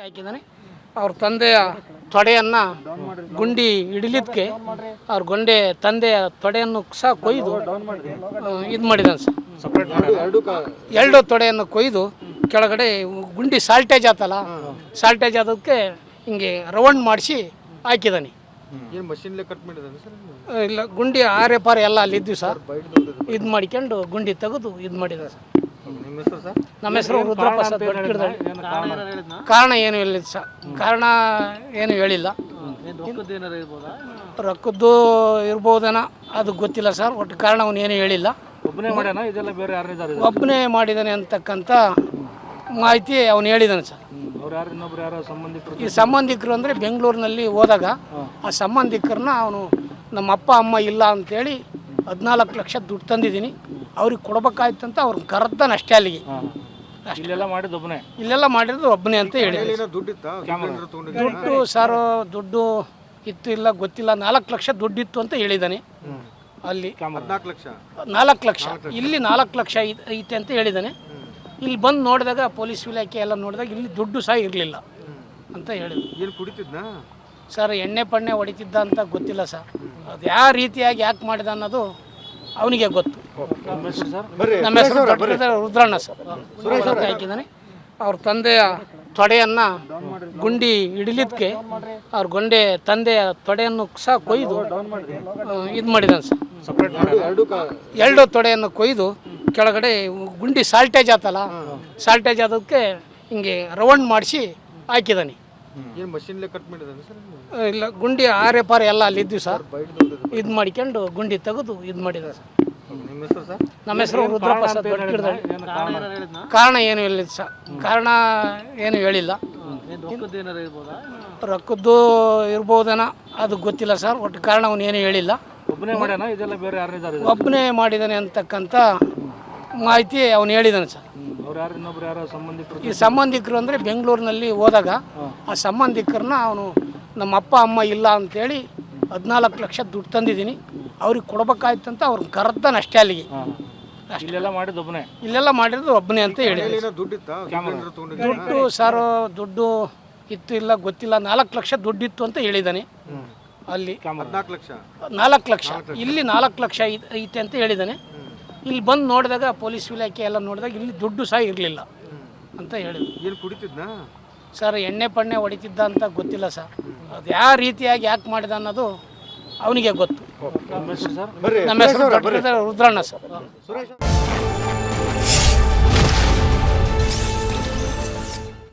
ಹಾಕಿದ್ದಾನೆ. ಅವ್ರ ತಂದೆಯ ತೊಡೆಯನ್ನು ಗುಂಡಿ ಹಿಡಿಲಿದ್ದಕ್ಕೆ ಅವ್ರ ತಂದೆಯ ತೊಡೆಯನ್ನು ಸಹ ಕೊಯ್ದು ಇದು ಮಾಡಿದ್ದಾನೆ ಸರ್. ಎರಡು ತೊಡೆಯನ್ನು ಕೊಯ್ದು ಕೆಳಗಡೆ ಗುಂಡಿ ಸಾಲ್ಟೇಜ್ ಆತಲ್ಲ, ಸಾಲ್ಟೇಜ್ ಆದಕ್ಕೆ ಹಿಂಗೆ ರೌಂಡ್ ಮಾಡಿಸಿ ಹಾಕಿದ್ದಾನೆ. ಇಲ್ಲ, ಗುಂಡಿ ಆರೆ ಪಾರೆ ಎಲ್ಲ ಅಲ್ಲಿದ್ವಿ ಸರ್. ಇದು ಮಾಡ್ಕೊಂಡು ಗುಂಡಿ ತೆಗೆದು ಇದು ಮಾಡಿದ ಸರ್. ನಮ್ಮ ಹೆಸರು ರುದ್ರಪ್ರಸಾದ್ ದೊಡ್ಡಕಿಡ್ದಳ್ಳಿ. ಕಾರಣ ಏನು ಇಲ್ಲ ಸರ್, ಕಾರಣ ಏನು ಹೇಳಿಲ್ಲ. ರೊಕ್ಕದ್ದು ಇರ್ಬೋದೇನೋ, ಅದು ಗೊತ್ತಿಲ್ಲ ಸರ್. ಒಟ್ಟು ಕಾರಣ ಅವನು ಏನು ಹೇಳಿಲ್ಲ. ಒಬ್ಬನೇ ಮಾಡಿದ್ದಾನೆ ಅಂತಕ್ಕಂಥ ಮಾಹಿತಿ ಅವನು ಹೇಳಿದ್ದಾನೆ ಸರ್. ಈ ಸಂಬಂಧಿಕರು ಅಂದರೆ ಬೆಂಗಳೂರಿನಲ್ಲಿ ಹೋದಾಗ ಆ ಸಂಬಂಧಿಕರನ್ನ ಅವನು ನಮ್ಮ ಅಪ್ಪ ಅಮ್ಮ ಇಲ್ಲ ಅಂತೇಳಿ 14 ಲಕ್ಷ ದುಡ್ಡು ತಂದಿದ್ದೀನಿ, ಅವ್ರಿಗೆ ಕೊಡ್ಬೇಕಾಯ್ತಂತ ಅವ್ರನ್ನ ಕರೆದಾನೆ ಅಷ್ಟೇ. ಅಲ್ಲಿಗೆ ಇಲ್ಲೆಲ್ಲ ಮಾಡಿರೋದು ಒಬ್ಬನೇ ಅಂತ ಹೇಳಿದ್ರು. ದುಡ್ಡು ಸರ್, ದುಡ್ಡು ಇತ್ತು ಇಲ್ಲ ಗೊತ್ತಿಲ್ಲ, 4 ಲಕ್ಷ ದುಡ್ಡಿತ್ತು ಅಂತ ಹೇಳಿದ್ದಾನೆ. ಅಲ್ಲಿ 4 ಲಕ್ಷ, ಇಲ್ಲಿ 4 ಲಕ್ಷ ಐತೆ ಅಂತ ಹೇಳಿದ್ದಾನೆ. ಇಲ್ಲಿ ಬಂದು ನೋಡಿದಾಗ ಪೊಲೀಸ್ ಇಲಾಖೆ ಎಲ್ಲ ನೋಡಿದಾಗ ಇಲ್ಲಿ ದುಡ್ಡು ಸಹ ಇರಲಿಲ್ಲ ಅಂತ ಹೇಳಿದ್ರು. ಸರ್, ಎಣ್ಣೆ ಪಣ್ಣೆ ಹೊಡಿತಿದ್ದ ಅಂತ ಗೊತ್ತಿಲ್ಲ ಸರ್. ಅದು ಯಾವ ರೀತಿಯಾಗಿ ಯಾಕೆ ಮಾಡಿದ ಅನ್ನೋದು ಅವನಿಗೆ ಗೊತ್ತು. ನಮ್ಮ ಹೆಸರು ರುದ್ರಣ್ಣ ಸರ್. ಹಾಕಿದ್ದಾನೆ. ಅವ್ರ ತಂದೆಯ ತೊಡೆಯನ್ನು ಗುಂಡಿ ಹಿಡಿಲಿದ್ದಕ್ಕೆ ಅವ್ರ ತಂದೆಯ ತೊಡೆಯನ್ನು ಸಹ ಕೊಯ್ದು ಇದು ಮಾಡಿದ್ದಾನೆ ಸರ್. ಎರಡು ತೊಡೆಯನ್ನು ಕೊಯ್ದು ಕೆಳಗಡೆ ಗುಂಡಿ ಸಾಲ್ಟೇಜ್ ಆತಲ್ಲ, ಸಾಲ್ಟೇಜ್ ಆದಕ್ಕೆ ಹಿಂಗೆ ರೌಂಡ್ ಮಾಡಿಸಿ ಹಾಕಿದ್ದಾನೆ. ಇಲ್ಲ, ಗುಂಡಿ ಆರೆ ಪಾರೆ ಎಲ್ಲ ಅಲ್ಲಿದ್ವಿ ಸರ್. ಇದು ಮಾಡ್ಕೊಂಡು ಗುಂಡಿ ತೆಗೆದು ಇದು ಮಾಡಿದ ಸರ್. ನಮ್ಮ ಹೆಸರು ರುದ್ರಪ್ರಸಾದ್ ದೊಡ್ಡಕಿಡ್ದಳ್ಳಿ. ಕಾರಣ ಏನು ಇಲ್ಲ ಸರ್, ಕಾರಣ ಏನು ಹೇಳಿಲ್ಲ. ರೊಕ್ಕದ್ದು ಇರ್ಬೋದೇನೋ, ಅದು ಗೊತ್ತಿಲ್ಲ ಸರ್. ಒಟ್ಟು ಕಾರಣ ಅವನು ಏನು ಹೇಳಿಲ್ಲ. ಒಬ್ಬನೇ ಮಾಡಿದ್ದಾನೆ ಅಂತಕ್ಕಂಥ ಮಾಹಿತಿ ಅವನು ಹೇಳಿದ್ದಾನೆ ಸರ್. ಈ ಸಂಬಂಧಿಕರು ಅಂದರೆ ಬೆಂಗಳೂರಿನಲ್ಲಿ ಹೋದಾಗ ಆ ಸಂಬಂಧಿಕರನ್ನ ಅವನು ನಮ್ಮ ಅಪ್ಪ ಅಮ್ಮ ಇಲ್ಲ ಅಂತೇಳಿ 14 ಲಕ್ಷ ದುಡ್ಡು ತಂದಿದ್ದೀನಿ, ಅವ್ರಿಗೆ ಕೊಡ್ಬೇಕಾಯ್ತಂತ ಅವ್ರನ್ನ ಕರೆದಾನೆ ಅಷ್ಟೇ. ಅಲ್ಲಿಗೆ ಇಲ್ಲೆಲ್ಲ ಮಾಡಿರೋದು ಒಬ್ಬನೇ ಅಂತ ಹೇಳಿದ್ರು. ದುಡ್ಡು ಸರ್, ದುಡ್ಡು ಇತ್ತು ಇಲ್ಲ ಗೊತ್ತಿಲ್ಲ, 4 ಲಕ್ಷ ದುಡ್ಡಿತ್ತು ಅಂತ ಹೇಳಿದ್ದಾನೆ. ಅಲ್ಲಿ 4 ಲಕ್ಷ, ಇಲ್ಲಿ 4 ಲಕ್ಷ ಐತೆ ಅಂತ ಹೇಳಿದ್ದಾನೆ. ಇಲ್ಲಿ ಬಂದು ನೋಡಿದಾಗ ಪೊಲೀಸ್ ಇಲಾಖೆ ಎಲ್ಲ ನೋಡಿದಾಗ ಇಲ್ಲಿ ದುಡ್ಡು ಸಹ ಇರಲಿಲ್ಲ ಅಂತ ಹೇಳಿದ್ರು. ಸರ್, ಎಣ್ಣೆ ಪಣ್ಣೆ ಹೊಡಿತಿದ್ದ ಅಂತ ಗೊತ್ತಿಲ್ಲ ಸರ್. ಅದು ಯಾವ ರೀತಿಯಾಗಿ ಯಾಕೆ ಮಾಡಿದ ಅನ್ನೋದು ಅವನಿಗೆ ಗೊತ್ತು. ನಮ್ಮ ಹೆಸರು ರುದ್ರಣ್ಣ ಸರ್.